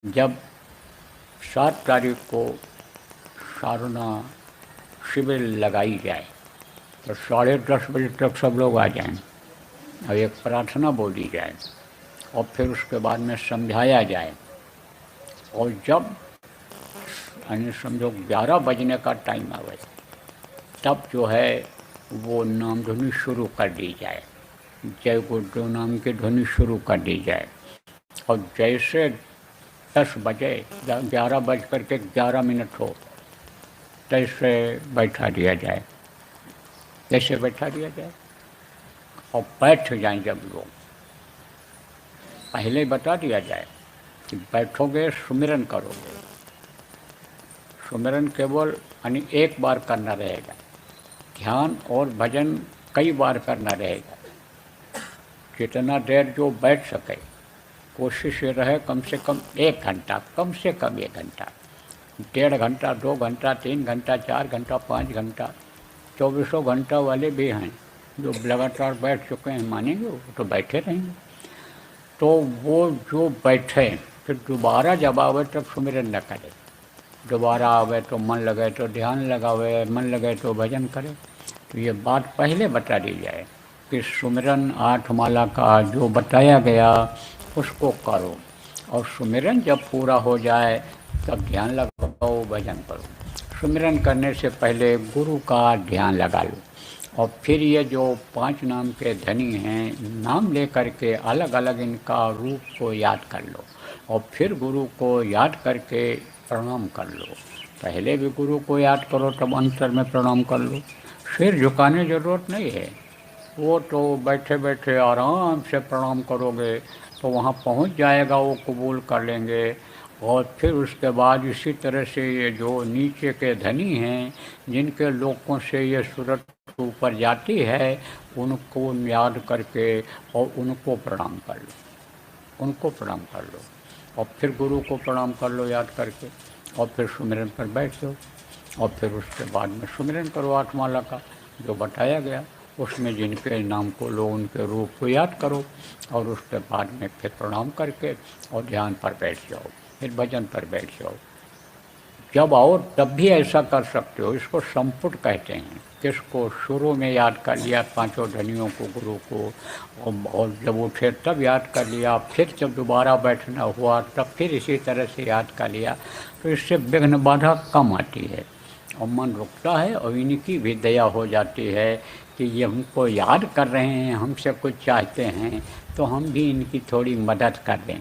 जब 7 तारीख को सारना शिविर लगाई जाए तो 10:30 बजे तक सब लोग आ जाएं और एक प्रार्थना बोली जाए और फिर उसके बाद में समझाया जाए। और जब यानी समझो 11 बजने का टाइम आवे तब जो है वो नाम ध्वनि शुरू कर दी जाए, जय गुरुदेव नाम की ध्वनि शुरू कर दी जाए। और जैसे 10 बजे 11:11 हो तैसे बैठा दिया जाए, जैसे बैठा दिया जाए और बैठ जाएं। जब लोग पहले बता दिया जाए कि बैठोगे सुमिरन करोगे। सुमिरन केवल यानी एक बार करना रहेगा, ध्यान और भजन कई बार करना रहेगा। जितना देर जो बैठ सके कोशिश ये रहे कम से कम 1 घंटा, कम से कम 1 घंटा, 1.5 घंटा, 2 घंटा, 3 घंटा, 4 घंटा, 5 घंटा, 24 घंटा वाले भी हैं जो लगातार बैठ चुके हैं, मानेंगे वो तो बैठे रहेंगे। तो वो जो बैठे फिर दोबारा जब आवे तब सुमिरन न करे, दोबारा आवे तो मन लगे तो ध्यान लगावे, मन लगे तो भजन करे। तो ये बात पहले बता दी जाए कि सुमिरन 8 माला का जो बताया गया उसको करो, और सुमिरन जब पूरा हो जाए तब ध्यान लगाओ, भजन करो। सुमिरन करने से पहले गुरु का ध्यान लगा लो और फिर ये जो 5 नाम के धनी हैं, नाम ले करके अलग अलग इनका रूप को याद कर लो और फिर गुरु को याद करके प्रणाम कर लो। पहले भी गुरु को याद करो तब अंतर में प्रणाम कर लो। सिर झुकाने ज़रूरत नहीं है, वो तो बैठे बैठे आराम से प्रणाम करोगे तो वहाँ पहुँच जाएगा, वो कबूल कर लेंगे। और फिर उसके बाद इसी तरह से ये जो नीचे के धनी हैं जिनके लोगों से ये सूरत ऊपर जाती है उनको याद करके और उनको प्रणाम कर लो, उनको प्रणाम कर लो और फिर गुरु को प्रणाम कर लो याद करके और फिर सुमिरन पर बैठ जाओ। और फिर उसके बाद में सुमिरन करो 8 माला का जो बताया गया, उसमें जिनके नाम को लो उनके रूप को याद करो और उसके बाद में फिर प्रणाम करके और ध्यान पर बैठ जाओ, फिर भजन पर बैठ जाओ। जब आओ तब भी ऐसा कर सकते हो, इसको संपुट कहते हैं। किसको शुरू में याद कर लिया 5 धनियों को, गुरु को, और जब उठे तब याद कर लिया, फिर जब दोबारा बैठना हुआ तब फिर इसी तरह से याद कर लिया, तो इससे विघ्न बाधा कम आती है और मन रुकता है और इनकी भी दया हो जाती है कि ये हमको याद कर रहे हैं, हमसे कुछ चाहते हैं तो हम भी इनकी थोड़ी मदद कर दें।